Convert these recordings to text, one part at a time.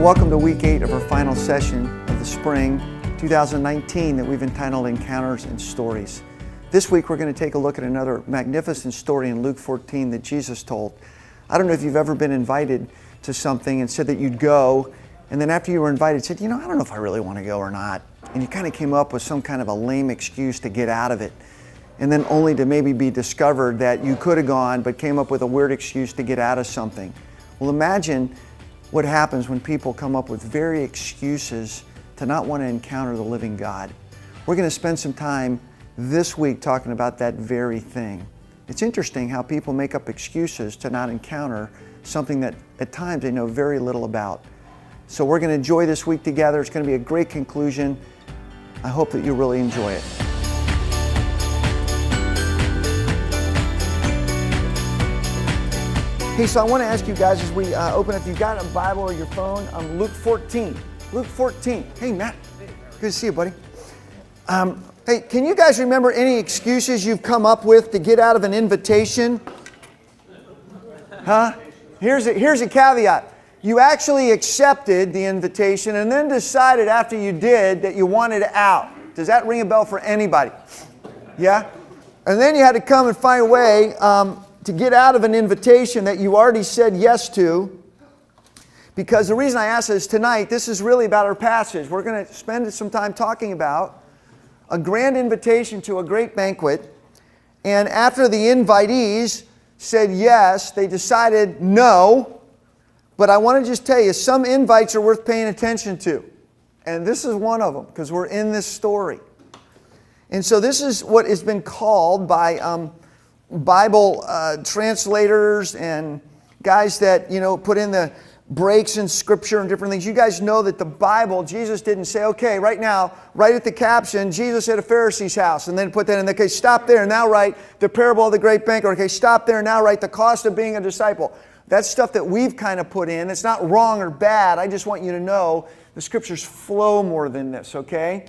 Welcome to week 8 of our final session of the spring 2019 that we've entitled Encounters and Stories. This week we're going to take a look at another magnificent story in Luke 14 that Jesus told. I don't know if you've ever been invited to something and said that you'd go, and then after you were invited said, I don't know if I really want to go or not. And you kind of came up with some kind of a lame excuse to get out of it. And then only to maybe be discovered that you could have gone but came up with a weird excuse to get out of something. Well, imagine what happens when people come up with very excuses to not want to encounter the living God. We're going to spend some time this week talking about that very thing. It's interesting how people make up excuses to not encounter something that at times they know very little about. So we're going to enjoy this week together. It's going to be a great conclusion. I hope that you really enjoy it. Hey, so I want to ask you guys as we open, if you've got a Bible or your phone, Luke 14. Luke 14. Hey, Matt. Good to see you, buddy. Hey, can you guys remember any excuses you've come up with to get out of an invitation? Huh? Here's a caveat. You actually accepted the invitation and then decided after you did that you wanted out. Does that ring a bell for anybody? Yeah? And then you had to come and find a way to get out of an invitation that you already said yes to. Because the reason I ask this tonight, this is really about our passage. We're going to spend some time talking about a grand invitation to a great banquet. And after the invitees said yes, they decided no. But I want to just tell you, some invites are worth paying attention to. And this is one of them, because we're in this story. And so this is what has been called by Bible translators and guys that, put in the breaks in Scripture and different things. You guys know that the Bible, Jesus didn't say, okay, right now, write at the caption, Jesus at a Pharisee's house, and then put that in. Okay, stop there, and now write the parable of the great banquet. Okay, stop there, and now write the cost of being a disciple. That's stuff that we've kind of put in. It's not wrong or bad. I just want you to know the Scriptures flow more than this, okay?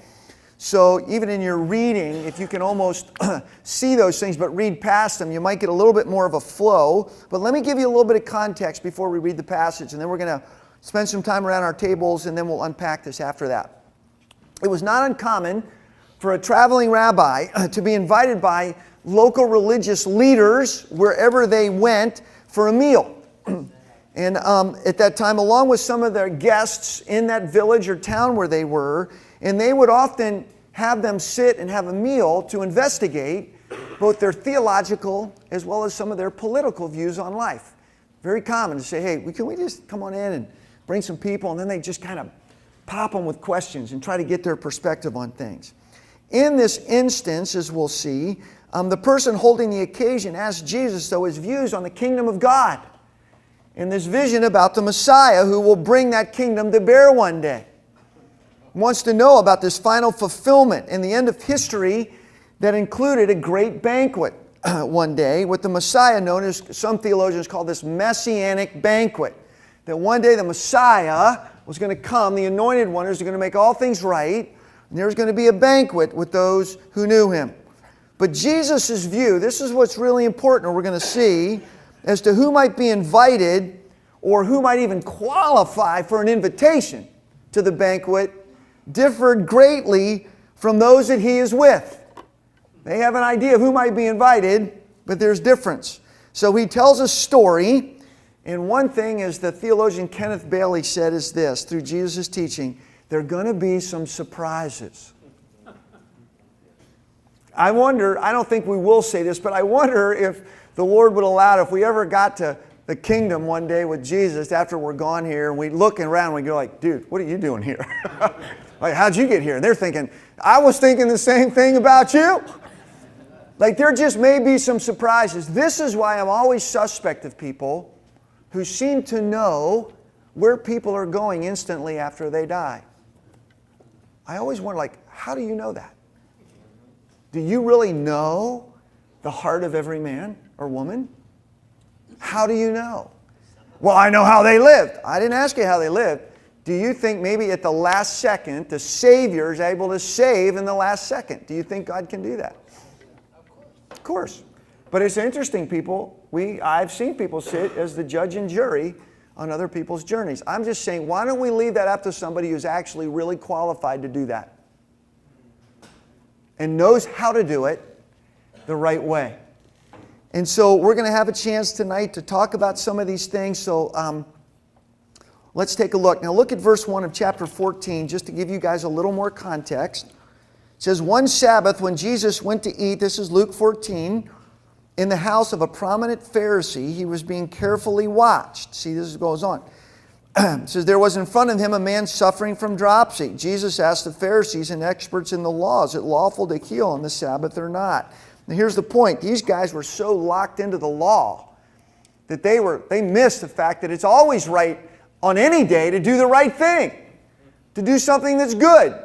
So even in your reading, if you can almost see those things but read past them, you might get a little bit more of a flow. But let me give you a little bit of context before we read the passage, and then we're going to spend some time around our tables, and then we'll unpack this after that. It was not uncommon for a traveling rabbi to be invited by local religious leaders wherever they went for a meal. And at that time, along with some of their guests in that village or town where they were, and they would often have them sit and have a meal to investigate both their theological as well as some of their political views on life. Very common to say, hey, can we just come on in and bring some people? And then they just kind of pop them with questions and try to get their perspective on things. In this instance, as we'll see, the person holding the occasion asked Jesus, though, his views on the kingdom of God and this vision about the Messiah who will bring that kingdom to bear one day. Wants to know about this final fulfillment and the end of history that included a great banquet one day with the Messiah, known as, some theologians call this messianic banquet. That one day the Messiah was going to come, the anointed one is going to make all things right, and there's going to be a banquet with those who knew him. But Jesus' view, this is what's really important, we're going to see, as to who might be invited or who might even qualify for an invitation to the banquet, differed greatly from those that he is with. They have an idea of who might be invited, but there's difference. So he tells a story, and one thing, as the theologian Kenneth Bailey said, is this, through Jesus' teaching, there are going to be some surprises. I wonder, I don't think we will say this, but I wonder if the Lord would allow it, if we ever got to the kingdom one day with Jesus after we're gone here, and we look around and we go like, dude, what are you doing here? Like, how'd you get here? And they're thinking, I was thinking the same thing about you. Like, there just may be some surprises. This is why I'm always suspect of people who seem to know where people are going instantly after they die. I always wonder, like, how do you know that? Do you really know the heart of every man or woman? How do you know? Well, I know how they lived. I didn't ask you how they lived. Do you think maybe at the last second the Savior is able to save in the last second? Do you think God can do that? Of course. But it's interesting, people. I've seen people sit as the judge and jury on other people's journeys. I'm just saying, why don't we leave that up to somebody who's actually really qualified to do that and knows how to do it the right way. And so we're going to have a chance tonight to talk about some of these things. So let's take a look. Now look at verse 1 of chapter 14, just to give you guys a little more context. It says, one Sabbath when Jesus went to eat, this is Luke 14, in the house of a prominent Pharisee, he was being carefully watched. See, this goes on. It says, there was in front of him a man suffering from dropsy. Jesus asked the Pharisees and experts in the law, is it lawful to heal on the Sabbath or not? Now here's the point. These guys were so locked into the law that they missed the fact that it's always right on any day to do the right thing, to do something that's good.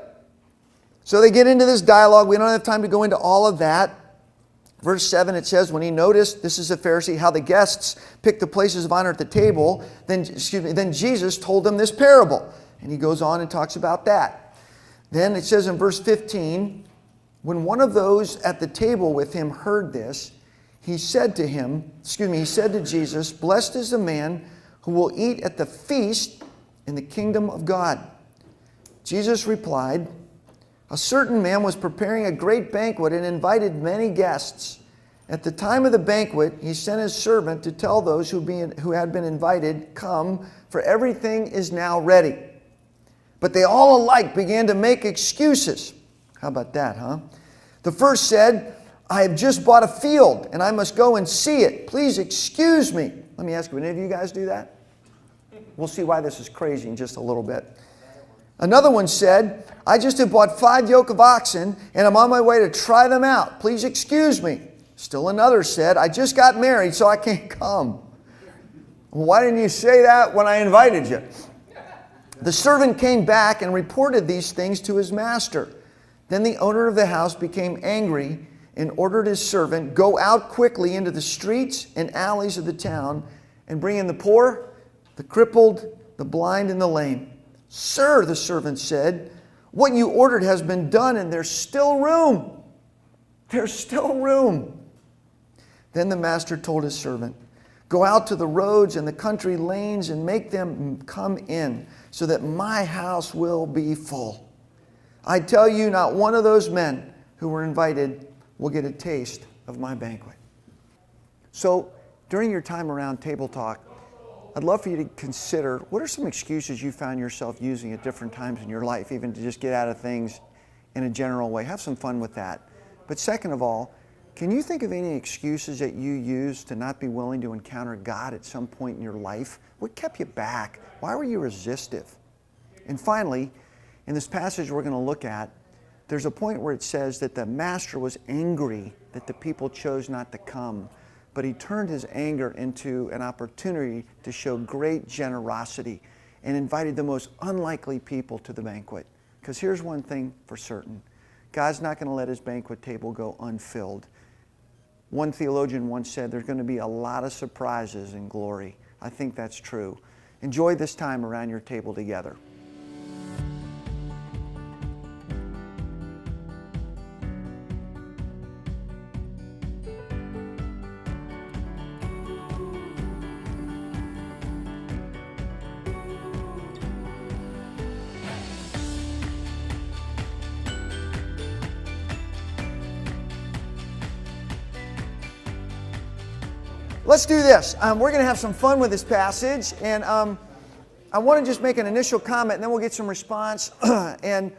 So they get into this dialogue. We don't have time to go into all of that. Verse 7, it says, when he noticed, this is a Pharisee, how the guests picked the places of honor at the table, then Jesus told them this parable. And he goes on and talks about that. Then it says in verse 15, when one of those at the table with him heard this, he said to Jesus, blessed is the man who will eat at the feast in the kingdom of God. Jesus replied, a certain man was preparing a great banquet and invited many guests. At the time of the banquet, he sent his servant to tell those who had been invited, come, for everything is now ready. But they all alike began to make excuses. How about that, huh? The first said, I have just bought a field and I must go and see it. Please excuse me. Let me ask you, any of you guys do that? We'll see why this is crazy in just a little bit. Another one said, I just have bought 5 yoke of oxen and I'm on my way to try them out. Please excuse me. Still another said, I just got married so I can't come. Well, why didn't you say that when I invited you? The servant came back and reported these things to his master. Then the owner of the house became angry and ordered his servant, go out quickly into the streets and alleys of the town and bring in the poor, the crippled, the blind, and the lame. Sir, the servant said, what you ordered has been done and there's still room. There's still room. Then the master told his servant, go out to the roads and the country lanes and make them come in so that my house will be full. I tell you, not one of those men who were invited will get a taste of my banquet. So during your time around Table Talk, I'd love for you to consider, what are some excuses you found yourself using at different times in your life, even to just get out of things in a general way? Have some fun with that. But second of all, can you think of any excuses that you used to not be willing to encounter God at some point in your life? What kept you back? Why were you resistive? And finally, in this passage we're going to look at, there's a point where it says that the master was angry that the people chose not to come. But he turned his anger into an opportunity to show great generosity and invited the most unlikely people to the banquet. Because here's one thing for certain. God's not going to let his banquet table go unfilled. One theologian once said there's going to be a lot of surprises in glory. I think that's true. Enjoy this time around your table together. Let's do this. We're going to have some fun with this passage, and I want to just make an initial comment, and then we'll get some response. And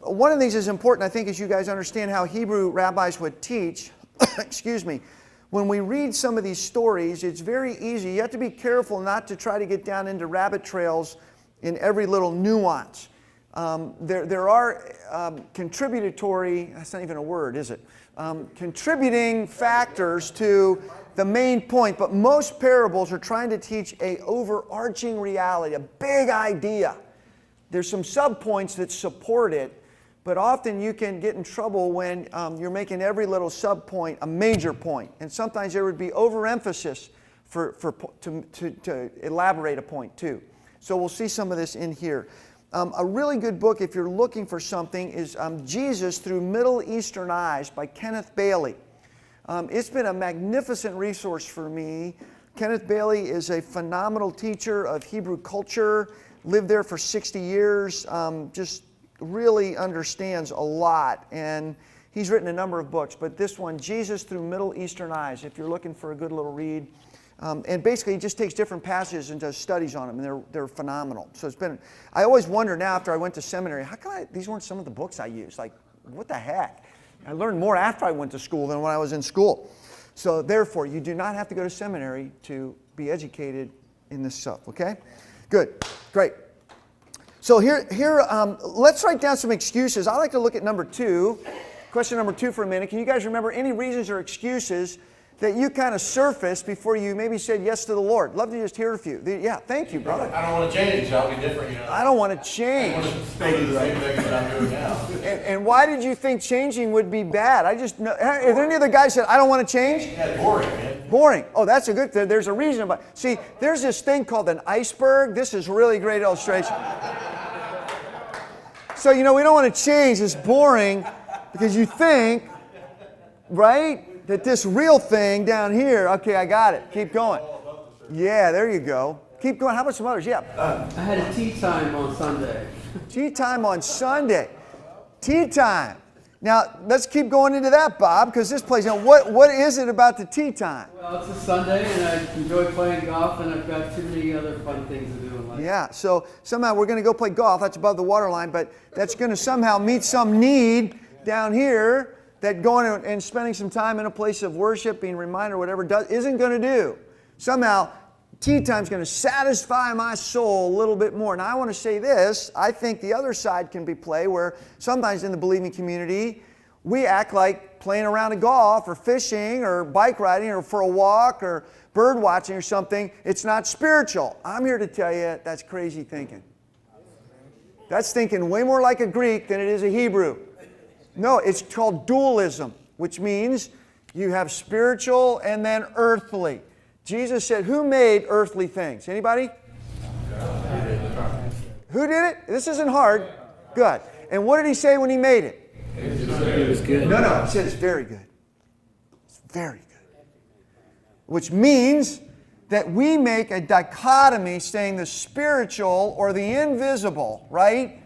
one of the things that's important, I think, is you guys understand how Hebrew rabbis would teach. Excuse me. When we read some of these stories, it's very easy. You have to be careful not to try to get down into rabbit trails in every little nuance. There are contributory, that's not even a word, is it? Contributing factors to the main point, but most parables are trying to teach a overarching reality, a big idea. There's some subpoints that support it, but often you can get in trouble when you're making every little subpoint a major point, and sometimes there would be overemphasis to elaborate a point too. So we'll see some of this in here. A really good book, if you're looking for something, is Jesus Through Middle Eastern Eyes by Kenneth Bailey. It's been a magnificent resource for me Kenneth Bailey is a phenomenal teacher of Hebrew culture, lived there for 60 years, just really understands a lot. And he's written a number of books, but this one, Jesus Through Middle Eastern Eyes, if you're looking for a good little read. And basically, he just takes different passages and does studies on them, and they're phenomenal. So I always wonder now after I went to seminary, how come these weren't some of the books I used? Like, what the heck? I learned more after I went to school than when I was in school. So therefore, you do not have to go to seminary to be educated in this stuff, okay? Good, great. So here, let's write down some excuses. I like to look at number 2, question number 2 for a minute. Can you guys remember any reasons or excuses that you kind of surfaced before you maybe said yes to the Lord? Love to just hear a few. Yeah, thank you, brother. I don't want to change. I'll be different, you know. I don't want to change. I want to stay the same thing that I'm doing now. And why did you think changing would be bad? If any other guy said, I don't want to change? Yeah, boring, man. Boring. Oh, that's a good thing. There's a reason about it. See, there's this thing called an iceberg. This is really great illustration. So, we don't want to change. It's boring because you think, right? That this real thing down here, okay, I got it. Keep going. Yeah, there you go. Keep going. How about some others? Yeah. I had a tea time on Sunday. Tea time on Sunday. Tea time. Now, let's keep going into that, Bob, because this plays out. What is it about the tea time? Well, it's a Sunday, and I enjoy playing golf, and I've got too many other fun things to do in life. Yeah, so somehow we're going to go play golf. That's above the waterline, but that's going to somehow meet some need down here that going and spending some time in a place of worship, being reminded or whatever, isn't going to do. Somehow, tea time is going to satisfy my soul a little bit more. Now, I want to say this. I think the other side can be played where sometimes in the believing community, we act like playing around at golf or fishing or bike riding or for a walk or bird watching or something. It's not spiritual. I'm here to tell you that's crazy thinking. That's thinking way more like a Greek than it is a Hebrew. No, it's called dualism, which means you have spiritual and then earthly. Jesus said, who made earthly things? Anybody? Who did it? This isn't hard. Good. And what did he say when he made it? It was good. No, he said it's very good. It's very good. Which means that we make a dichotomy saying the spiritual or the invisible, right?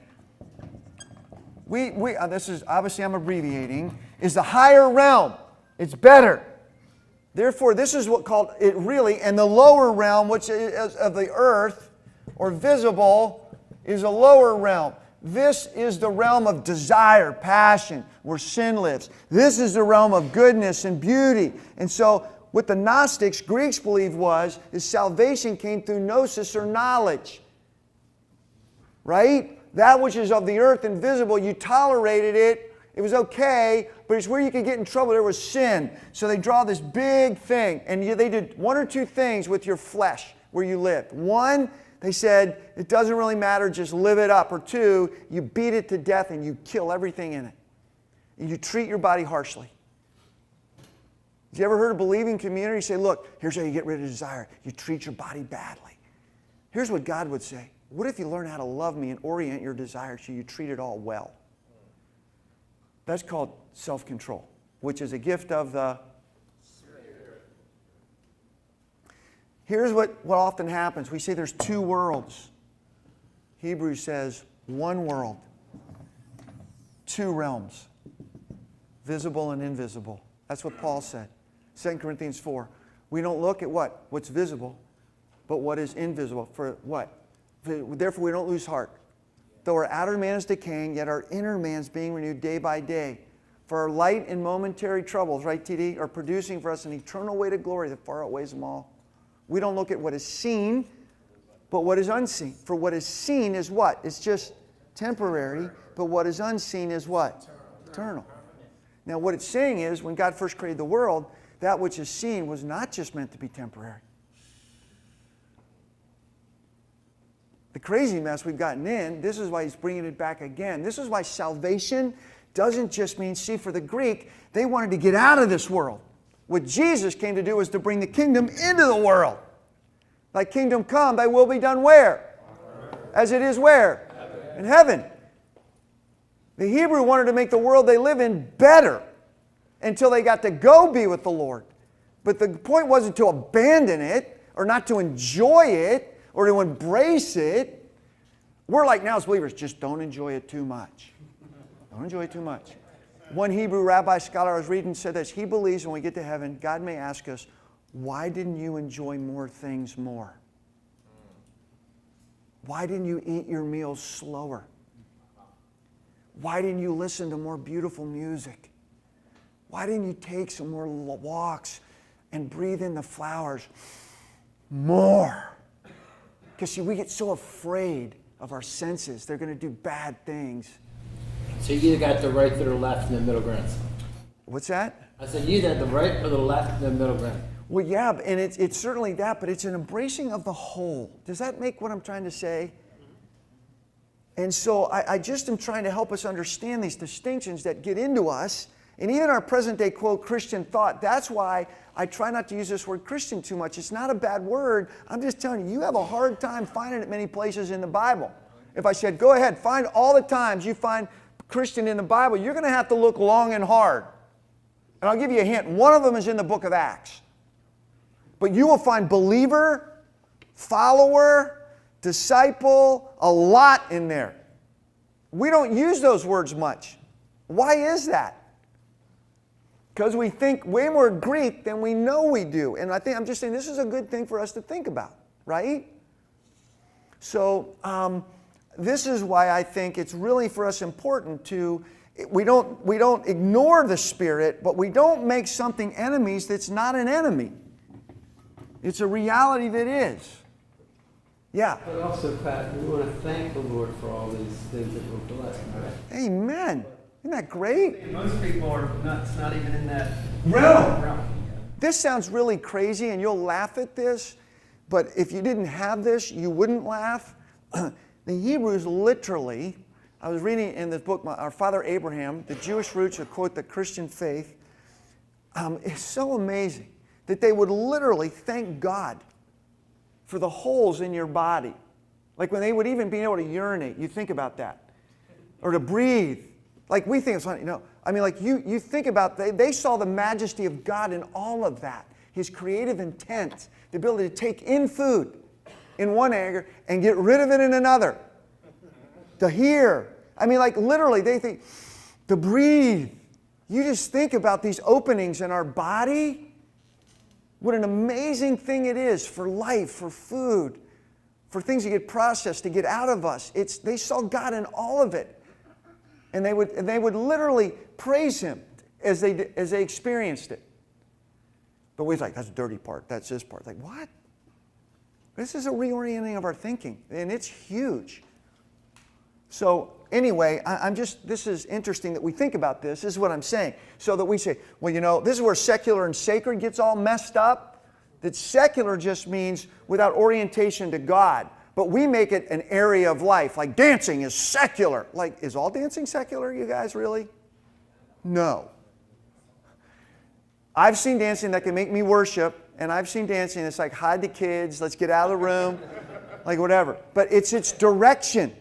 This is, obviously I'm abbreviating, is the higher realm. It's better. Therefore, this is what called it really, and the lower realm, which is of the earth, or visible, is a lower realm. This is the realm of desire, passion, where sin lives. This is the realm of goodness and beauty. And so, what the Gnostics, Greeks believed is salvation came through gnosis or knowledge. Right? That which is of the earth and visible, you tolerated it. It was okay, but it's where you could get in trouble. There was sin. So they draw this big thing, and they did one or two things with your flesh where you lived. One, they said, it doesn't really matter, just live it up. Or two, you beat it to death and you kill everything in it. And you treat your body harshly. Have you ever heard a believing community say, look, here's how you get rid of desire. You treat your body badly. Here's what God would say. What if you learn how to love me and orient your desire so you treat it all well? That's called self-control, which is a gift of the Spirit. Here's what often happens. We say there's two worlds. Hebrews says one world, two realms, visible and invisible. That's what Paul said. 2 Corinthians 4. We don't look at what's visible, but what is invisible. For what? Therefore, we don't lose heart. Though our outer man is decaying, yet our inner man is being renewed day by day. For our light and momentary troubles, right, TD, are producing for us an eternal weight of glory that far outweighs them all. We don't look at what is seen, but what is unseen. For what is seen is what? It's just temporary, but what is unseen is what? Eternal. Now, what it's saying is, when God first created the world, that which is seen was not just meant to be temporary. The crazy mess we've gotten in, this is why he's bringing it back again. This is why salvation doesn't just mean, see, for the Greek, they wanted to get out of this world. What Jesus came to do was to bring the kingdom into the world. Thy kingdom come, thy will be done where? As it is where? In heaven. The Hebrew wanted to make the world they live in better until they got to go be with the Lord. But the point wasn't to abandon it. or not to enjoy it or to embrace it. We're like now as believers, just don't enjoy it too much. Don't enjoy it too much. One Hebrew rabbi scholar I was reading said this. He believes when we get to heaven, God may ask us, why didn't you enjoy more things more? Why didn't you eat your meals slower? Why didn't you listen to more beautiful music? Why didn't you take some more walks and breathe in the flowers more? Because see, we get so afraid of our senses. They're going to do bad things. So you either got the right or the left and the middle ground. What's that? I said you either had the right or the left and the middle ground. Well, yeah, and it's certainly that, but it's an embracing of the whole. Does that make what I'm trying to say? And so I just am trying to help us understand these distinctions that get into us, and even our present day, quote, Christian thought. That's why I try not to use this word Christian too much. It's not a bad word. I'm just telling you, you have a hard time finding it many places in the Bible. If I said, go ahead, find all the times you find Christian in the Bible, you're going to have to look long and hard. And I'll give you a hint. One of them is in the book of Acts. But you will find believer, follower, disciple, a lot in there. We don't use those words much. Why is that? Because we think way more Greek than we know we do. And I'm just saying this is a good thing for us to think about, right? So this is why I think it's really for us important to, we don't ignore the Spirit, but we don't make something enemies that's not an enemy. It's a reality that is. Yeah. But also, Pat, we want to thank the Lord for all these things that we're blessed with. Amen. Isn't that great? Most people are not even in that realm. This sounds really crazy, and you'll laugh at this, but if you didn't have this, you wouldn't laugh. The Hebrews literally, I was reading in this book, our father Abraham, the Jewish roots of, quote, the Christian faith. It's so amazing that they would literally thank God for the holes in your body. Like when they would even be able to urinate, you think about that. Or to breathe. Like we think it's funny, I mean, like you think about, they saw the majesty of God in all of that. His creative intent, the ability to take in food in one area and get rid of it in another. To hear. I mean, like literally, they think, to breathe. You just think about these openings in our body. What an amazing thing it is for life, for food, for things to get processed, to get out of us. They saw God in all of it. And they would literally praise Him as they experienced it. But we're like, that's the dirty part, that's this part. Like, what? This is a reorienting of our thinking, and it's huge. So anyway, this is interesting that we think about this. This is what I'm saying. So that we say, well, this is where secular and sacred gets all messed up. That secular just means without orientation to God. But we make it an area of life. Like dancing is secular. Like, is all dancing secular, you guys, really? No. I've seen dancing that can make me worship, and I've seen dancing that's like, hide the kids, let's get out of the room, like whatever. But it's its direction.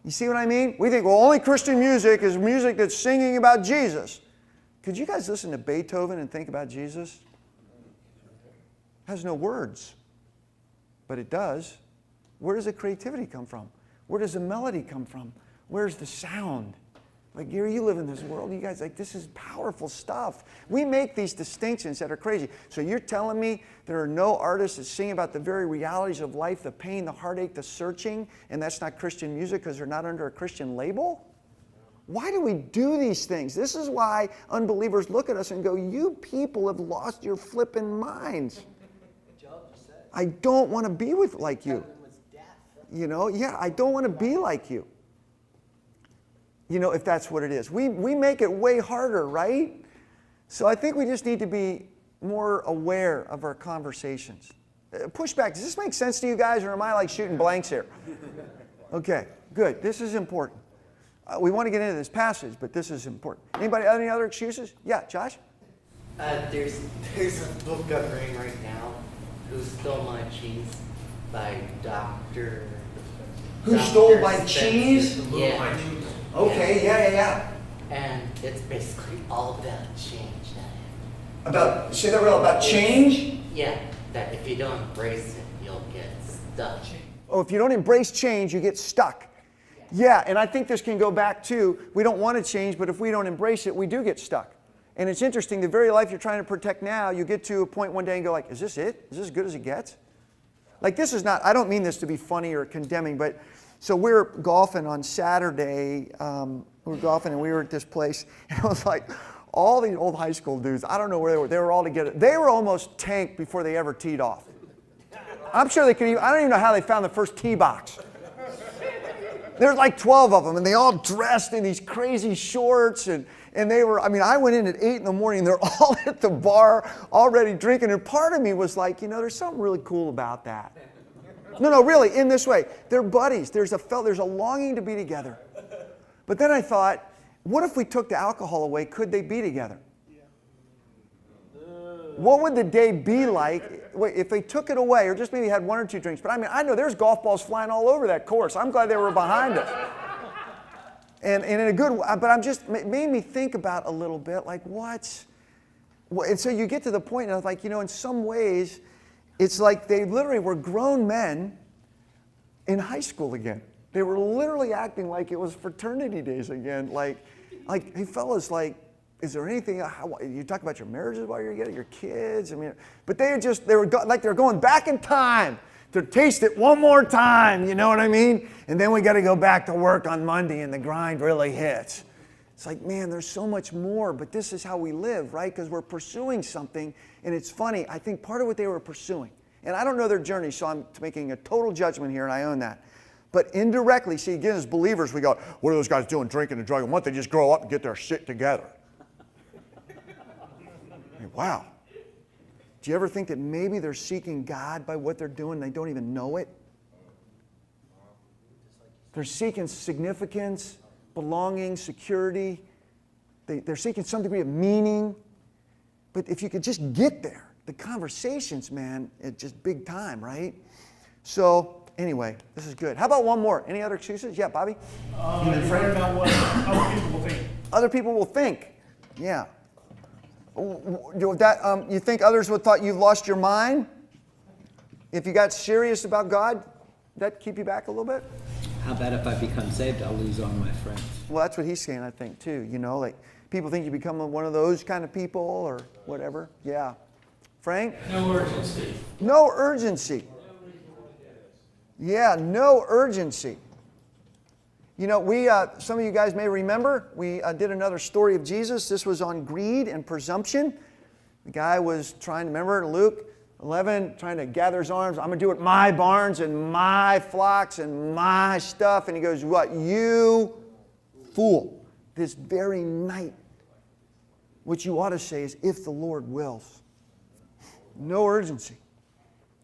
You see what I mean? We think, well, only Christian music is music that's singing about Jesus. Could you guys listen to Beethoven and think about Jesus? It has no words, but it does. Where does the creativity come from? Where does the melody come from? Where's the sound? Like, Gary, you live in this world. You guys, like, this is powerful stuff. We make these distinctions that are crazy. So you're telling me there are no artists that sing about the very realities of life, the pain, the heartache, the searching, and that's not Christian music because they're not under a Christian label? Why do we do these things? This is why unbelievers look at us and go, you people have lost your flipping minds. I don't want to be like you. I don't want to be like you. If that's what it is. We make it way harder, right? So I think we just need to be more aware of our conversations. Pushback, does this make sense to you guys, or am I like shooting blanks here? Okay, good. This is important. We want to get into this passage, but this is important. Anybody, any other excuses? Yeah, Josh? There's a book I'm reading right now, Who Stole My Cheese by Dr. Who Stole My Cheese? Yeah. Okay, yeah. And it's basically all about change. Say that real about change? Yeah. that if you don't embrace it, you'll get stuck. Oh, if you don't embrace change, you get stuck. Yeah, and I think this can go back to, we don't want to change, but if we don't embrace it, we do get stuck. And it's interesting, the very life you're trying to protect now, you get to a point one day and go like, is this it? Is this as good as it gets? Like this is not, I don't mean this to be funny or condemning, but so we're golfing on Saturday. We were golfing and we were at this place, and it was like all these old high school dudes, I don't know where they were. They were all together. They were almost tanked before they ever teed off. I'm sure they could even, I don't even know how they found the first tee box. There's like 12 of them, and they all dressed in these crazy shorts, and they were, I mean, I went in at 8 in the morning, and they're all at the bar already drinking, and part of me was like, you know, there's something really cool about that. No, really, in this way. They're buddies. There's a longing to be together. But then I thought, what if we took the alcohol away? Could they be together? What would the day be like if they took it away, or just maybe had 1 or 2 drinks? But I mean, I know there's golf balls flying all over that course. I'm glad they were behind us. And in a good way, but it made me think about a little bit, like and so you get to the point, and I was like, you know, in some ways, it's like they literally were grown men in high school again. They were literally acting like it was fraternity days again. Like, hey fellas, like, is there anything, you talk about your marriages while you're getting your kids? I mean, but they were going back in time to taste it one more time, you know what I mean? And then we got to go back to work on Monday and the grind really hits. It's like, man, there's so much more, but this is how we live, right? Because we're pursuing something, and it's funny, I think part of what they were pursuing, and I don't know their journey, so I'm making a total judgment here, and I own that. But indirectly, see, again, as believers, we go, what are those guys doing, drinking and drugging? Why don't they just grow up and get their shit together? Wow. Do you ever think that maybe they're seeking God by what they're doing? They don't even know it. They're seeking significance, belonging, security. They're seeking some degree of meaning. But if you could just get there, the conversations, man, it's just big time, right? So anyway, this is good. How about one more? Any other excuses? Yeah, Bobby? You're worried about what other people will think. Other people will think. Yeah. You think others would thought you've lost your mind? If you got serious about God, would that keep you back a little bit? How about if I become saved, I'll lose all my friends? Well, that's what he's saying, I think, too. You know, like people think you become one of those kind of people or whatever. Yeah. Frank? No urgency. No urgency. Yeah, no urgency. You know, some of you guys may remember, we did another story of Jesus. This was on greed and presumption. The guy was trying to, remember Luke 11, trying to gather his arms. I'm going to do it my barns and my flocks and my stuff. And he goes, what? You fool. This very night. What you ought to say is, if the Lord wills. No urgency.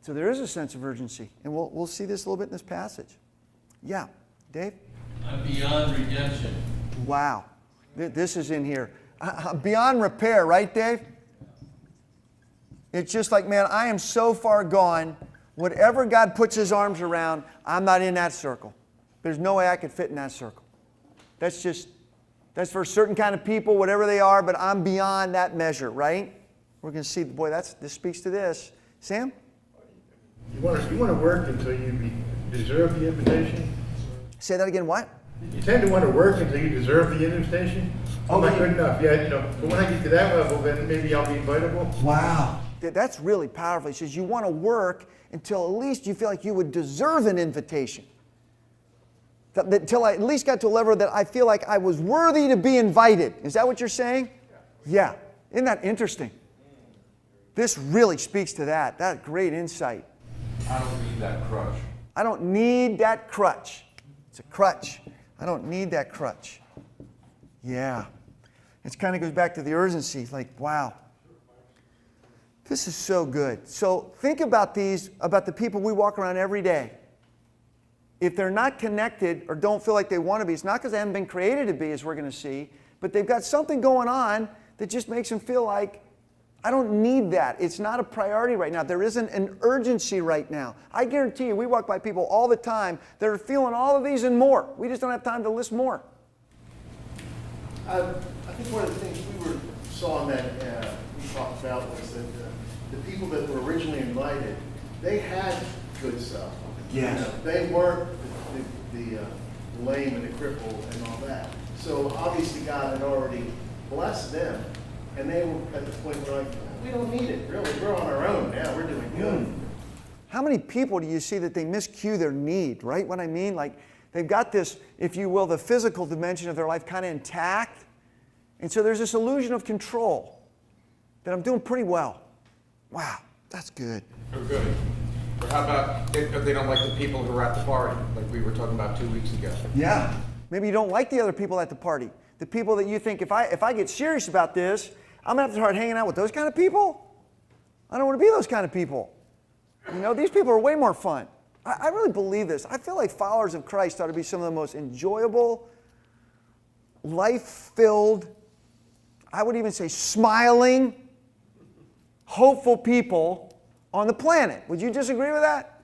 So there is a sense of urgency. And we'll see this a little bit in this passage. Yeah. Dave? I'm beyond redemption. Wow. This is in here. Beyond repair, right, Dave? It's just like, man, I am so far gone. Whatever God puts his arms around, I'm not in that circle. There's no way I could fit in that circle. That's for a certain kind of people, whatever they are, but I'm beyond that measure, right? We're going to see, boy, this speaks to this. Sam? You want to work until you deserve the invitation? Say that again, what? You tend to want to work until you deserve the invitation? I'm not good enough. Yeah, you know, but when I get to that level, then maybe I'll be invitable. Wow. That's really powerful. He says you want to work until at least you feel like you would deserve an invitation. Until I at least got to a level that I feel like I was worthy to be invited. Is that what you're saying? Yeah. Isn't that interesting? This really speaks to that. That great insight. I don't need that crutch. I don't need that crutch. It's a crutch. I don't need that crutch. Yeah. It kind of goes back to the urgency. Like, wow. This is so good. So think about the people we walk around every day. If they're not connected or don't feel like they want to be, it's not because they haven't been created to be, as we're going to see, but they've got something going on that just makes them feel like, I don't need that. It's not a priority right now. There isn't an urgency right now. I guarantee you, we walk by people all the time that are feeling all of these and more. We just don't have time to list more. I think one of the things we saw in that, we talked about was that the people that were originally invited, they had good stuff. Yes. You know, they weren't the lame and the crippled and all that. So obviously God had already blessed them, and they were at the point where like, we don't need it, really. We're on our own now. We're doing good. How many people do you see that they miscue their need, right? What I mean, like they've got this, if you will, the physical dimension of their life kind of intact. And so there's this illusion of control that I'm doing pretty well. Wow, that's good. Oh, good. Or how about if they don't like the people who are at the party, like we were talking about 2 weeks ago? Yeah. Maybe you don't like the other people at the party. The people that you think, if I get serious about this, I'm going to have to start hanging out with those kind of people. I don't want to be those kind of people. You know, these people are way more fun. I really believe this. I feel like followers of Christ ought to be some of the most enjoyable, life-filled, I would even say smiling, hopeful people on the planet. Would you disagree with that?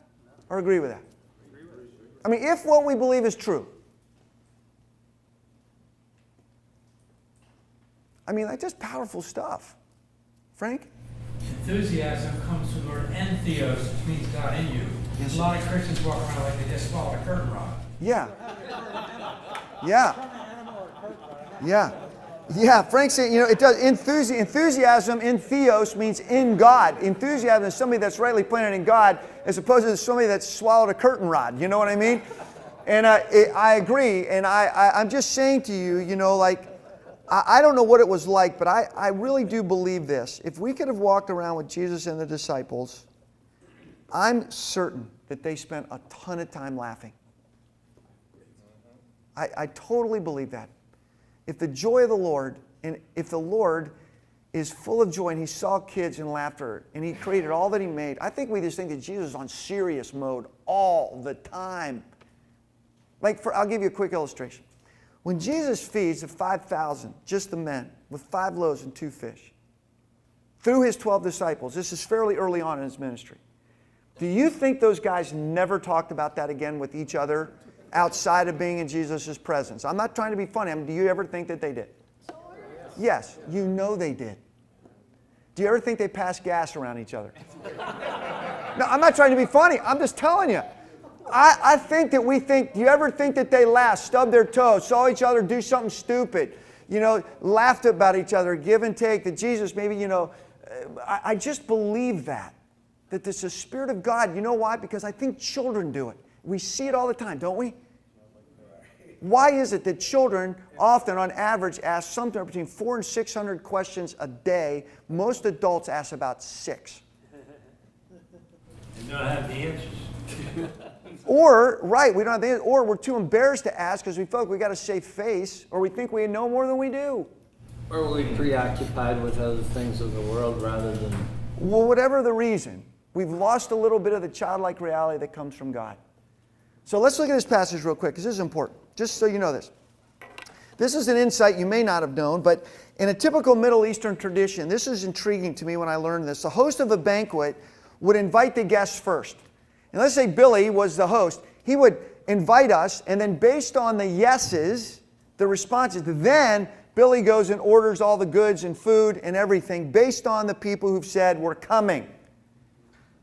Or agree with that? I mean, if what we believe is true. I mean, that's just powerful stuff. Frank? Enthusiasm comes from the word entheos, which means God in you. Yes. A lot of Christians walk around like they just swallowed a curtain rod. Yeah. Yeah. Yeah. Yeah, Frank said, you know, it does. Enthusiasm in theos means in God. Enthusiasm is somebody that's rightly planted in God as opposed to somebody that's swallowed a curtain rod. You know what I mean? And I agree. And I'm just saying to you, you know, like, I don't know what it was like, but I really do believe this. If we could have walked around with Jesus and the disciples, I'm certain that they spent a ton of time laughing. I totally believe that. If the joy of the Lord, and if the Lord is full of joy and He saw kids in laughter and He created all that He made, I think we just think that Jesus is on serious mode all the time. Like, I'll give you a quick illustration. When Jesus feeds the 5,000, just the men, with 5 loaves and 2 fish, through His 12 disciples, this is fairly early on in His ministry, do you think those guys never talked about that again with each other outside of being in Jesus' presence? I'm not trying to be funny. I mean, do you ever think that they did? Yes, you know they did. Do you ever think they passed gas around each other? No, I'm not trying to be funny. I'm just telling you. I think that we think, do you ever think that they laughed, stubbed their toes, saw each other do something stupid, you know, laughed about each other, give and take, that Jesus maybe, you know, I just believe that it's the Spirit of God. You know why? Because I think children do it. We see it all the time, don't we? Why is it that children often, on average, ask somewhere between 400 and 600 questions a day? Most adults ask about 6. You don't have the answers. Or, right, we don't have the answer, or we're too embarrassed to ask because we feel like we got a safe face, or we think we know more than we do. Or we preoccupied with other things of the world rather than... Well, whatever the reason, we've lost a little bit of the childlike reality that comes from God. So let's look at this passage real quick, because this is important, just so you know this. This is an insight you may not have known, but in a typical Middle Eastern tradition, this is intriguing to me when I learned this. The host of a banquet would invite the guests first. And let's say Billy was the host. He would invite us, and then based on the yeses, the responses, then Billy goes and orders all the goods and food and everything based on the people who've said, we're coming.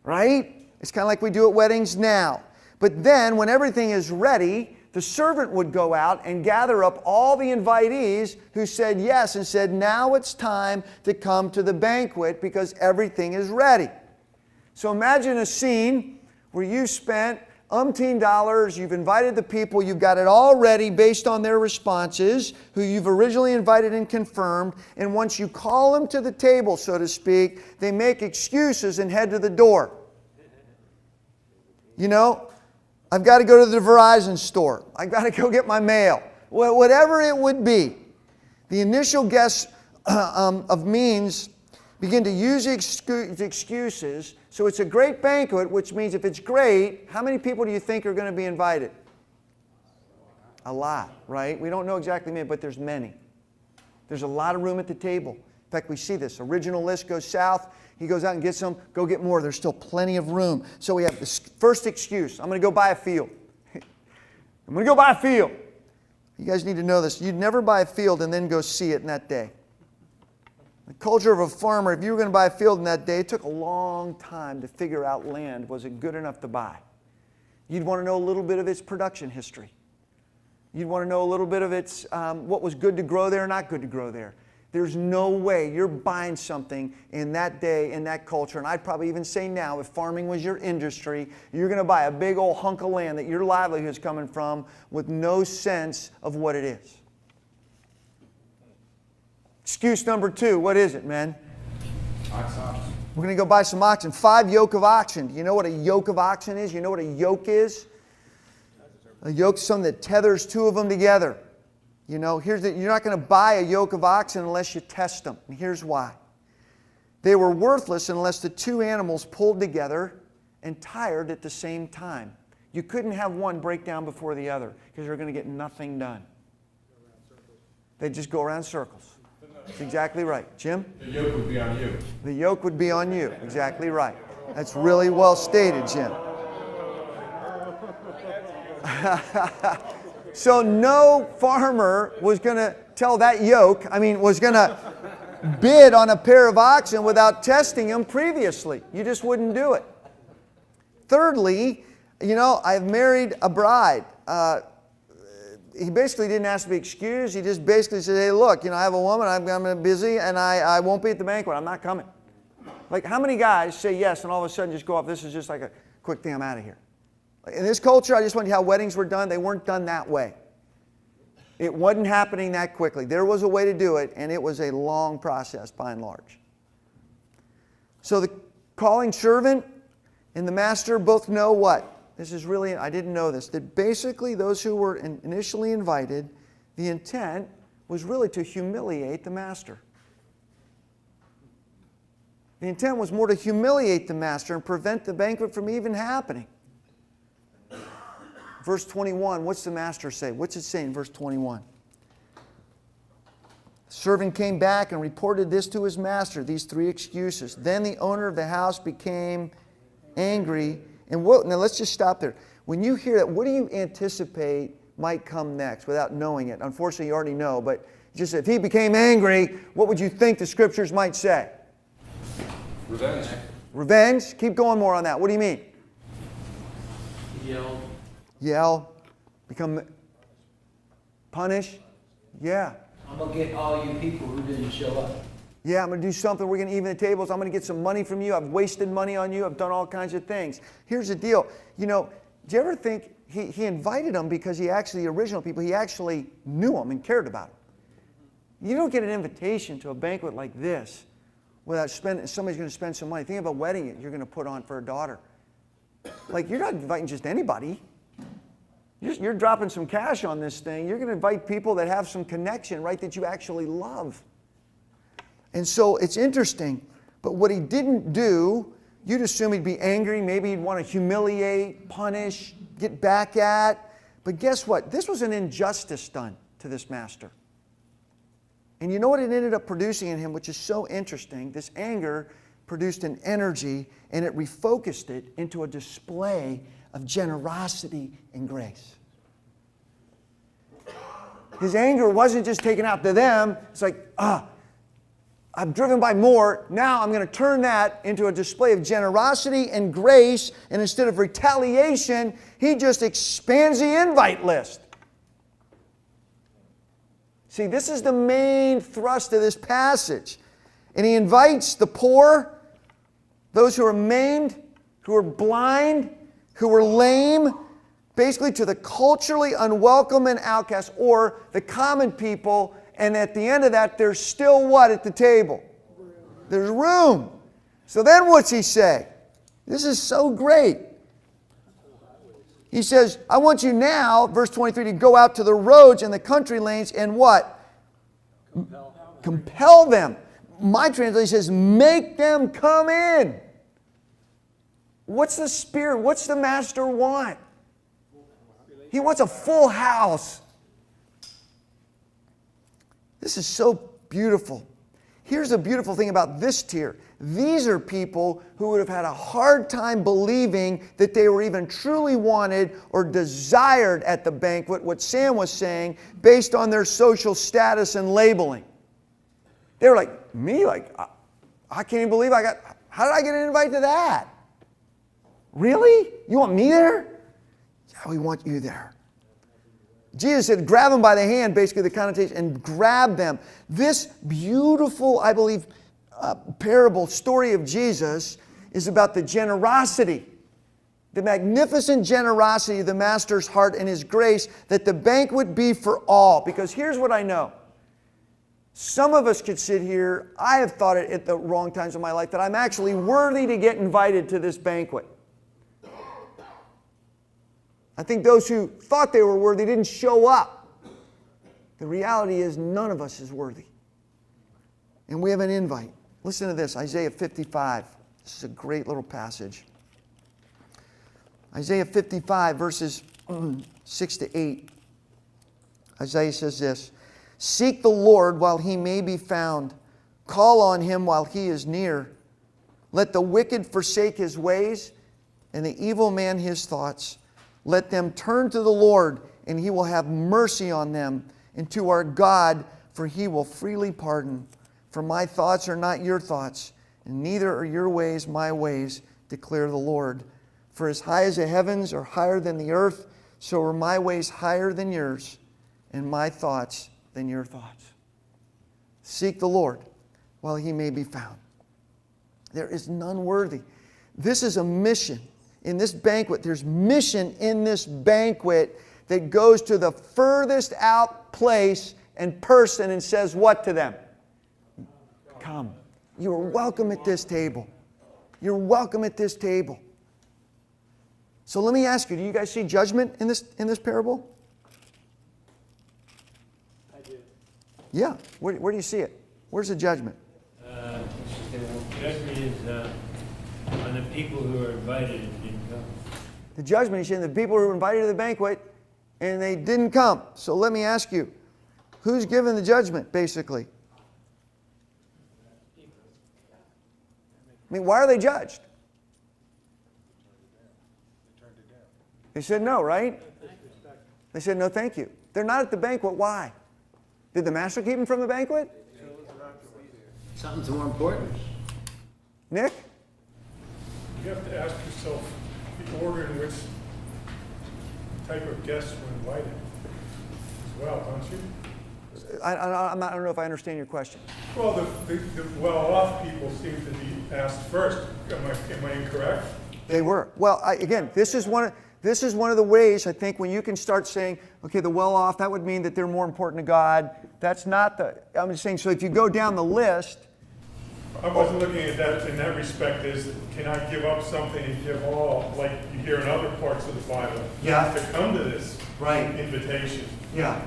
Right? It's kind of like we do at weddings now. But then, when everything is ready, the servant would go out and gather up all the invitees who said yes and said, now it's time to come to the banquet because everything is ready. So imagine a scene where you spent umpteen dollars, you've invited the people, you've got it all ready based on their responses, who you've originally invited and confirmed, and once you call them to the table, so to speak, they make excuses and head to the door. You know, I've got to go to the Verizon store. I've got to go get my mail. Well, whatever it would be, the initial guests of means begin to use excuses. So it's a great banquet, which means if it's great, how many people do you think are going to be invited? A lot, right? We don't know exactly many, but there's many. There's a lot of room at the table. In fact, we see this. Original list goes south. He goes out and gets some. Go get more. There's still plenty of room. So we have this first excuse. I'm going to go buy a field. I'm going to go buy a field. You guys need to know this. You'd never buy a field and then go see it in that day. The culture of a farmer, if you were going to buy a field in that day, it took a long time to figure out land. Was it good enough to buy? You'd want to know a little bit of its production history. You'd want to know a little bit of its, what was good to grow there, not good to grow there. There's no way you're buying something in that day, in that culture, and I'd probably even say now, if farming was your industry, you're going to buy a big old hunk of land that your livelihood is coming from with no sense of what it is. Excuse number 2, what is it, men? Oxen. We're going to go buy some oxen. 5 yoke of oxen. Do you know what a yoke of oxen is? You know what a yoke is? A yoke is something that tethers 2 of them together. You know, you're not going to buy a yoke of oxen unless you test them. And here's why. They were worthless unless the 2 animals pulled together and tired at the same time. You couldn't have one break down before the other because you're going to get nothing done. They just go around circles. That's exactly right. Jim? The yoke would be on you. The yoke would be on you. Exactly right. That's really well stated, Jim. So no farmer was going to tell that yoke, was going to bid on a pair of oxen without testing them previously. You just wouldn't do it. Thirdly, I've married a bride. He basically didn't ask to be excused. He just basically said, hey, look, I have a woman, I'm busy, and I won't be at the banquet. I'm not coming. Like, how many guys say yes and all of a sudden just go off, this is just like a quick thing, I'm out of here. In this culture, I just want you to how weddings were done. They weren't done that way. It wasn't happening that quickly. There was a way to do it, and it was a long process by and large. So the calling servant and the master both know what? This is really, I didn't know this, that basically those who were initially invited, the intent was really to humiliate the master. The intent was more to humiliate the master and prevent the banquet from even happening. Verse 21, what's the master say? What's it say in verse 21? The servant came back and reported this to his master, these 3 excuses. Then the owner of the house became angry. And now let's just stop there. When you hear that, what do you anticipate might come next without knowing it? Unfortunately, you already know, but just if he became angry, what would you think the scriptures might say? Revenge. Revenge? Keep going more on that. What do you mean? Yell. Become punish? Yeah. I'm going to get all you people who didn't show up. Yeah, I'm going to do something. We're going to even the tables. I'm going to get some money from you. I've wasted money on you. I've done all kinds of things. Here's the deal. Do you ever think he invited them because the original people, he actually knew them and cared about them. You don't get an invitation to a banquet like this without somebody's going to spend some money. Think of a wedding you're going to put on for a daughter. Like, you're not inviting just anybody. You're dropping some cash on this thing. You're going to invite people that have some connection, right, that you actually love. And so it's interesting. But what he didn't do, you'd assume he'd be angry. Maybe he'd want to humiliate, punish, get back at. But guess what? This was an injustice done to this master. And you know what it ended up producing in him, which is so interesting? This anger produced an energy, and it refocused it into a display of generosity and grace. His anger wasn't just taken out to them. It's like, I'm driven by more. Now I'm going to turn that into a display of generosity and grace. And instead of retaliation, he just expands the invite list. See, this is the main thrust of this passage. And he invites the poor, those who are maimed, who are blind, who are lame, basically to the culturally unwelcome and outcast, or the common people. And at the end of that, there's still what at the table? There's room. So then what's he say? This is so great. He says, I want you now, verse 23, to go out to the roads and the country lanes and what? Compel them. My translation says, make them come in. What's the spirit? What's the master want? He wants a full house. This is so beautiful. Here's the beautiful thing about this tier. These are people who would have had a hard time believing that they were even truly wanted or desired at the banquet, what Sam was saying, based on their social status and labeling. They were like, me? Like, I can't even believe how did I get an invite to that? Really? You want me there? Yeah, we want you there. Jesus said, grab them by the hand, basically the connotation, and grab them. This beautiful, I believe, parable, story of Jesus is about the generosity, the magnificent generosity of the Master's heart and His grace, that the banquet be for all. Because here's what I know. Some of us could sit here, I have thought it at the wrong times in my life, that I'm actually worthy to get invited to this banquet. I think those who thought they were worthy didn't show up. The reality is none of us is worthy. And we have an invite. Listen to this, Isaiah 55. This is a great little passage. Isaiah 55, verses 6 to 8. Isaiah says this, seek the Lord while He may be found. Call on Him while He is near. Let the wicked forsake his ways, and the evil man his thoughts. Let them turn to the Lord, and He will have mercy on them, and to our God, for He will freely pardon. For my thoughts are not your thoughts, and neither are your ways my ways, declare the Lord. For as high as the heavens are higher than the earth, so are my ways higher than yours, and my thoughts than your thoughts. Seek the Lord while He may be found. There is none worthy. This is a mission. In this banquet, there's mission in this banquet that goes to the furthest out place and person and says what to them? Come. You are welcome at this table. You're welcome at this table. So let me ask you, do you guys see judgment in this parable? I do. Yeah. Where do you see it? Where's the judgment? The judgment is on the people who are invited and didn't come. The judgment is in the people who were invited to the banquet and they didn't come. So let me ask you, who's given the judgment, basically? I mean, why are they judged? They said no, right? They said no, thank you. They're not at the banquet. Why? Did the Master keep them from the banquet? Something's more important. Nick? You have to ask yourself the order in which type of guests were invited as well, don't you? I don't know if I understand your question. Well, the well-off people seem to be asked first. Am I incorrect? They were. Well, again, this is one of the ways, I think, when you can start saying, okay, the well-off, that would mean that they're more important to God. That's not I'm just saying, so if you go down the list. I wasn't looking at that in that respect as, can I give up something and give all, like you hear in other parts of the Bible, Yeah. to come to this Right. invitation. Yeah.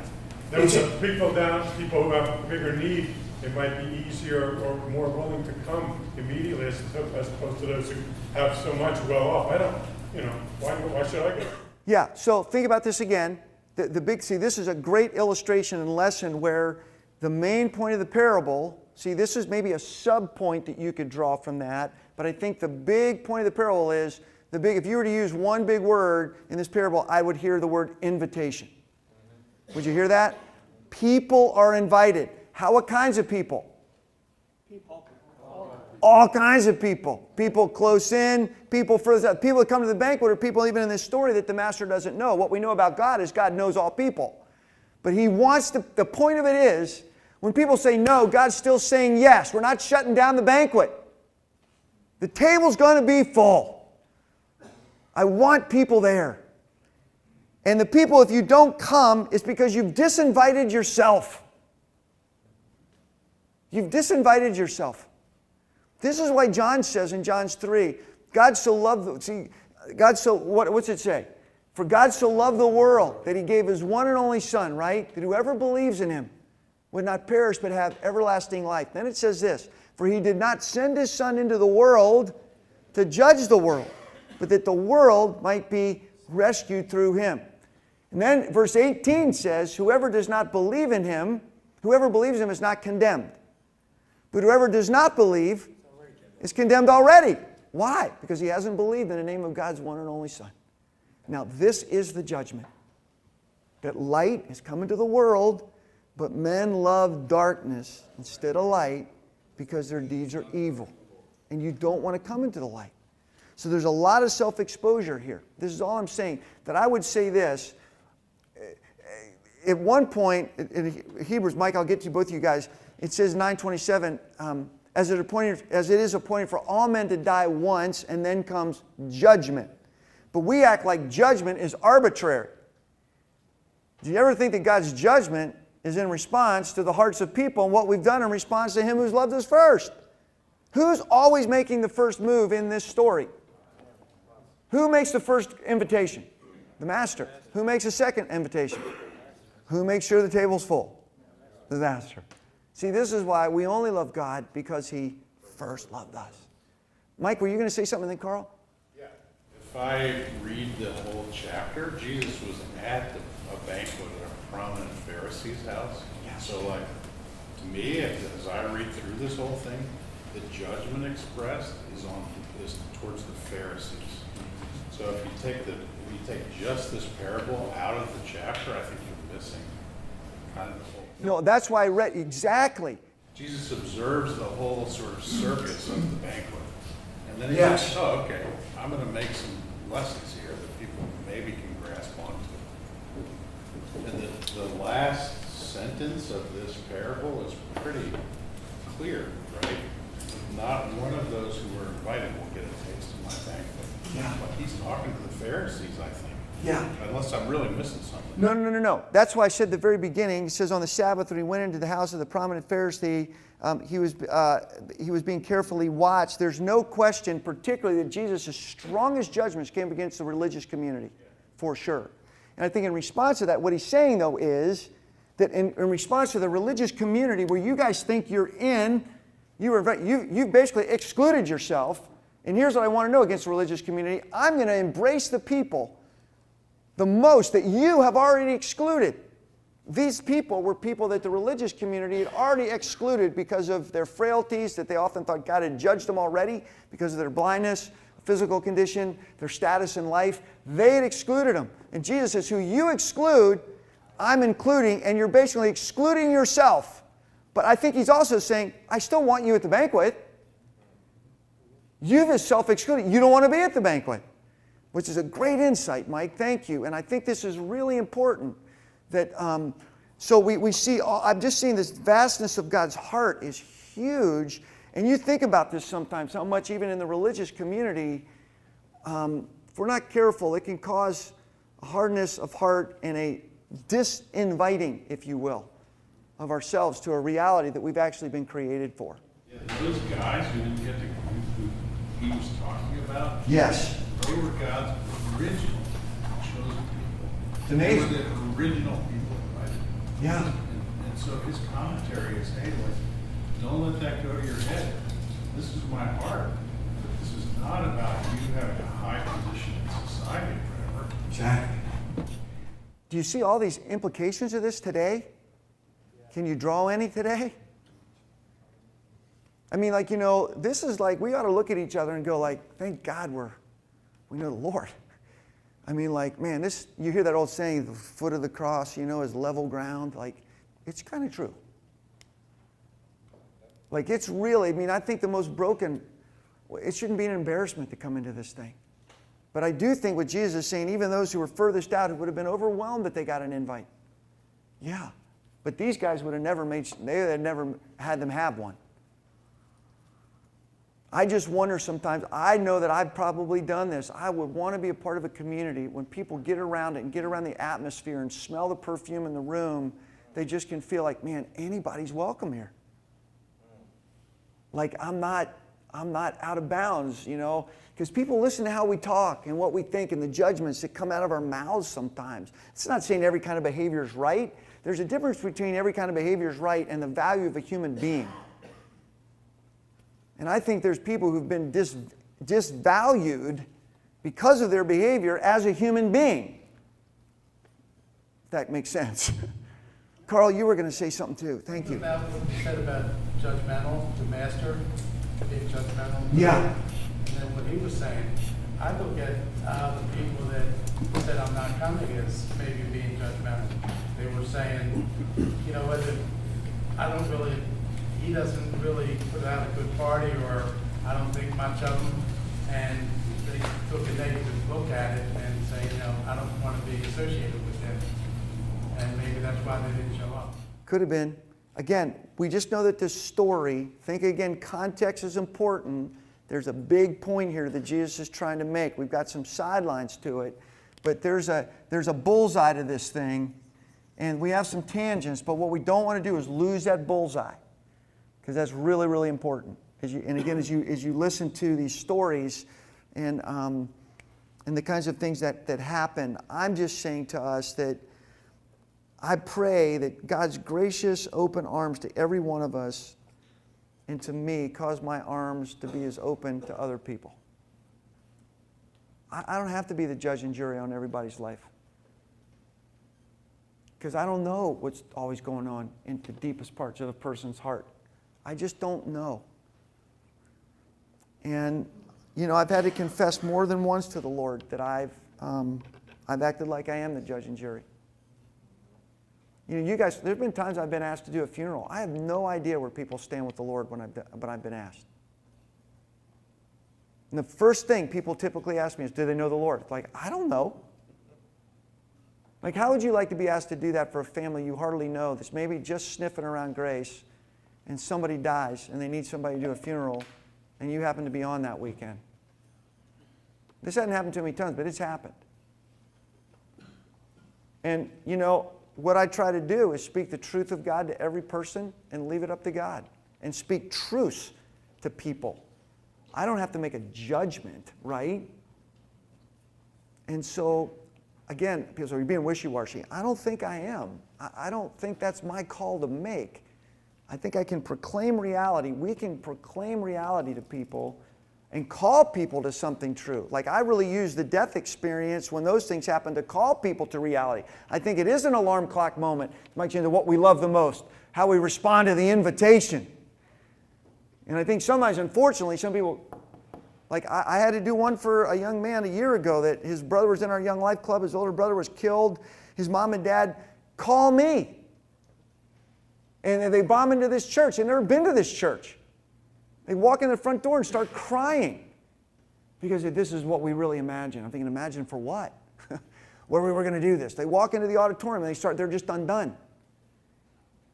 Those are people who have a bigger need, it might be easier or more willing to come immediately as opposed to those who have so much well-off. I don't, why should I go? Yeah, so think about this again. This is a great illustration and lesson where the main point of the parable, this is maybe a sub-point that you could draw from that, but I think the big point of the parable is, if you were to use one big word in this parable, I would hear the word invitation. Would you hear that? People are invited. What kinds of people? All kinds of people. People close in, people further out. People that come to the banquet are people even in this story that the Master doesn't know. What we know about God is God knows all people. But He wants the point of it is, when people say no, God's still saying yes. We're not shutting down the banquet. The table's going to be full. I want people there. And the people, if you don't come, it's because you've disinvited yourself. You've disinvited yourself. This is why John says in John 3, God so loved, what's it say? For God so loved the world that He gave His one and only Son, right? That whoever believes in Him would not perish but have everlasting life. Then it says this, for He did not send His Son into the world to judge the world, but that the world might be rescued through Him. And then verse 18 says, whoever does not believe in Him, whoever believes in Him is not condemned. But whoever does not believe is condemned already. Why? Because he hasn't believed in the name of God's one and only Son. Now this is the judgment. That light has come into the world, But men love darkness instead of light because their deeds are evil. And you don't want to come into the light. So there's a lot of self-exposure here. This is all I'm saying. That I would say this. At one point, in Hebrews, Mike, I'll get to both of you guys. It says 9:27, as it is appointed for all men to die once, and then comes judgment. But we act like judgment is arbitrary. Do you ever think that God's judgment is in response to the hearts of people and what we've done in response to Him who's loved us first? Who's always making the first move in this story? Who makes the first invitation? The Master. Who makes the second invitation? Who makes sure the table's full? The Master. See, this is why we only love God, because He first loved us. Mike, were you going to say something then, Carl? Yeah. If I read the whole chapter, Jesus was at a banquet at a prominent Pharisee's house. Yes. So, like, to me, as I read through this whole thing, the judgment expressed is towards the Pharisees. So if you take just this parable out of the chapter, I think you're missing kind of the whole. No, that's why I read exactly. Jesus observes the whole sort of circus of the banquet, and then he Yes. says, "Oh, okay, I'm going to make some lessons here that people maybe can grasp onto." And the last sentence of this parable is pretty clear, right? Not one of those who were invited will get a taste of my banquet. Yeah. But he's talking to the Pharisees, I think. Yeah. Unless I'm really missing something. No. That's why I said at the very beginning, it says on the Sabbath when he went into the house of the prominent Pharisee, he was being carefully watched. There's no question, particularly, that Jesus' strongest judgments came against the religious community, for sure. And I think in response to that, what he's saying, though, is that in response to the religious community where you guys think you're in, you basically excluded yourself. And here's what I want to know against the religious community. I'm going to embrace the people the most that you have already excluded. These people were people that the religious community had already excluded because of their frailties, that they often thought God had judged them already because of their blindness, physical condition, their status in life. They had excluded them. And Jesus says, who you exclude, I'm including, and you're basically excluding yourself. But I think he's also saying, I still want you at the banquet. You've self-excluded. You don't want to be at the banquet, which is a great insight, Mike. Thank you. And I think this is really important. That so we see. I'm just seeing this vastness of God's heart is huge. And you think about this sometimes, how much even in the religious community, if we're not careful, it can cause a hardness of heart and a disinviting, if you will, of ourselves to a reality that we've actually been created for. Yeah, those guys who didn't get to who he was talking about, Yes. they were God's original chosen people. It's amazing. They were the original people invited. Yeah. And so his commentary is, hey, like, don't let that go to your head. This is my heart. This is not about you having a high position in society or whatever. Exactly. Do you see all these implications of this today? Can you draw any today? I mean, like, this is like, we ought to look at each other and go like, thank God we know the Lord. I mean, like, man, you hear that old saying, the foot of the cross, is level ground. Like, it's kind of true. Like, it's really, I think the most broken, it shouldn't be an embarrassment to come into this thing. But I do think what Jesus is saying, even those who were furthest out, who would have been overwhelmed that they got an invite. Yeah. But these guys would have never never had them have one. I just wonder sometimes, I know that I've probably done this. I would want to be a part of a community when people get around it and get around the atmosphere and smell the perfume in the room, they just can feel like, man, anybody's welcome here. Like I'm not out of bounds, because people listen to how we talk and what we think and the judgments that come out of our mouths sometimes. It's not saying every kind of behavior is right. There's a difference between every kind of behavior is right and the value of a human being. And I think there's people who've been disvalued because of their behavior as a human being. If that makes sense. Carl, you were going to say something too. Thank you. About what you said about judgmental, the master being judgmental. Yeah. And then what he was saying, I look at the people that said I'm not coming as maybe being judgmental. they were saying, you know, whether, he doesn't really put out a good party, or I don't think much of him. And they took a negative look at it and say, you know, I don't want to be associated with him. And maybe that's why they didn't show up. Could have been. Again, we just know that this story, think again, context is important. There's a big point here that Jesus is trying to make. We've got some sidelines to it, but there's a bullseye to this thing, and we have some tangents, but what we don't want to do is lose that bullseye, because that's really, really important. As you listen to these stories and the kinds of things that happen, I'm just saying to us that I pray that God's gracious, open arms to every one of us and to me cause my arms to be as open to other people. I don't have to be the judge and jury on everybody's life, because I don't know what's always going on in the deepest parts of a person's heart. I just don't know. And, you know, I've had to confess more than once to the Lord that I've acted like I am the judge and jury. You know, you guys, there's been times I've been asked to do a funeral. I have no idea where people stand with the Lord when I've been asked. And the first thing people typically ask me is, do they know the Lord? It's like, I don't know. Like, how would you like to be asked to do that for a family you hardly know that's maybe just sniffing around grace, and somebody dies and they need somebody to do a funeral, and you happen to be on that weekend? This hasn't happened to me tons, but it's happened. And, you know, what I try to do is speak the truth of God to every person and leave it up to God, and speak truths to people. I don't have to make a judgment, right? And so, again, people say, you're being wishy-washy. I don't think I am. I don't think that's my call to make. I think I can proclaim reality. We can proclaim reality to people and call people to something true. Like, I really use the death experience when those things happen to call people to reality. I think it is an alarm clock moment. It might change what we love the most, how we respond to the invitation. And I think sometimes, unfortunately, some people, like I had to do one for a young man a year ago that his brother was in our Young Life Club, his older brother was killed, his mom and dad call me. And they bomb into this church. They've never been to this church. They walk in the front door and start crying because this is what we really imagine. I'm thinking, imagine for what? Where we were going to do this. They walk into the auditorium and they're just undone.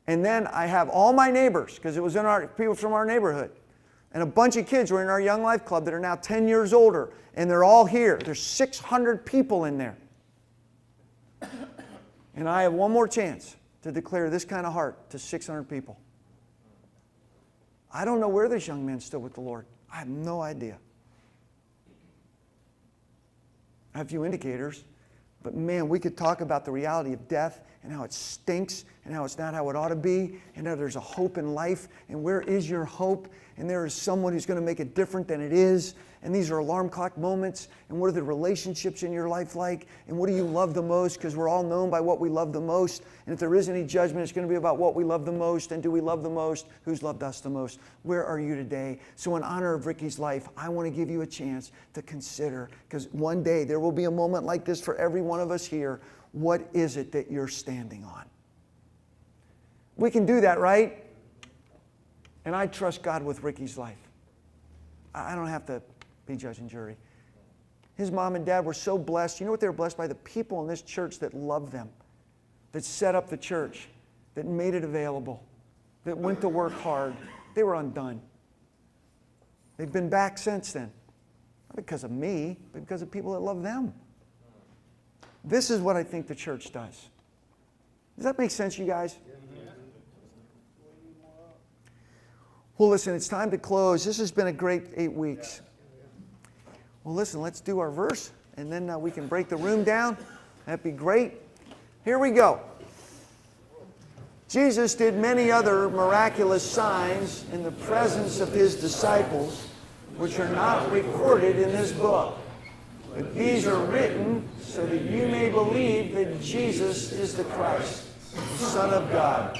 And then I have all my neighbors, because it was people from our neighborhood, and a bunch of kids were in our Young Life Club that are now 10 years older, and they're all here. There's 600 people in there. And I have one more chance to declare this kind of heart to 600 people. I don't know where this young man stood with the Lord. I have no idea. I have a few indicators, but man, we could talk about the reality of death and how it stinks and how it's not how it ought to be, and how there's a hope in life, and where is your hope, and there is someone who's going to make it different than it is, and these are alarm clock moments, and what are the relationships in your life like, and what do you love the most, because we're all known by what we love the most, and if there is any judgment, it's going to be about what we love the most, and do we love the most, who's loved us the most, where are you today? So in honor of Ricky's life, I want to give you a chance to consider, because one day there will be a moment like this for every one of us here. What is it that you're standing on? We can do that, right? And I trust God with Ricky's life. I don't have to be judge and jury. His mom and dad were so blessed. You know what they were blessed by? The people in this church that loved them, that set up the church, that made it available, that went to work hard. They were undone. They've been back since then. Not because of me, but because of people that love them. This is what I think the church does. Does that make sense, you guys? Well, listen, it's time to close. This has been a great 8 weeks. Well, listen, let's do our verse, and then we can break the room down. That'd be great. Here we go. Jesus did many other miraculous signs in the presence of his disciples, which are not recorded in this book. But these are written so that you may believe that Jesus is the Christ, the Son of God,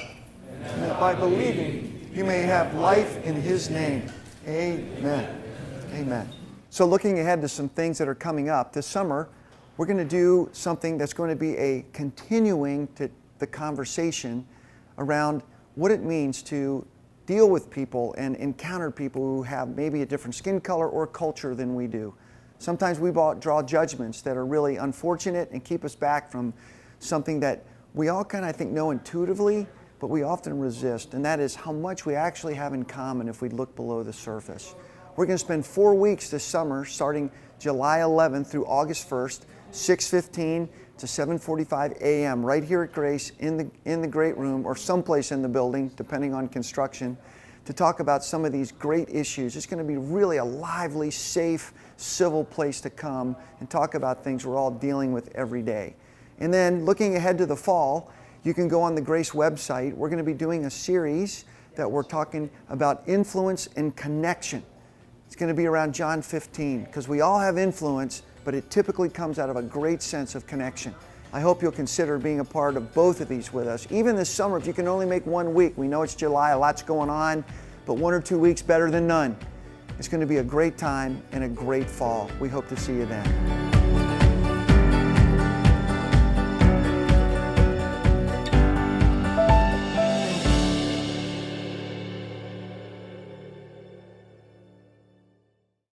and that by believing you may have life in his name. Amen. Amen. So looking ahead to some things that are coming up, this summer, we're going to do something that's going to be a continuing to the conversation around what it means to deal with people and encounter people who have maybe a different skin color or culture than we do. Sometimes we draw judgments that are really unfortunate and keep us back from something that we all kind of, I think, know intuitively, but we often resist, and that is how much we actually have in common if we look below the surface. We're going to spend 4 weeks this summer, starting July 11th through August 1st, 6:15 to 7:45 a.m. right here at Grace in the Great Room or someplace in the building, depending on construction, to talk about some of these great issues. It's going to be really a lively, safe, civil place to come and talk about things we're all dealing with every day. And then looking ahead to the fall, you can go on the Grace website. We're going to be doing a series that we're talking about influence and connection. It's going to be around John 15, because we all have influence, but it typically comes out of a great sense of connection. I hope you'll consider being a part of both of these with us. Even this summer, if you can only make 1 week, we know it's July, a lot's going on, but 1 or 2 weeks better than none. It's going to be a great time and a great fall. We hope to see you then.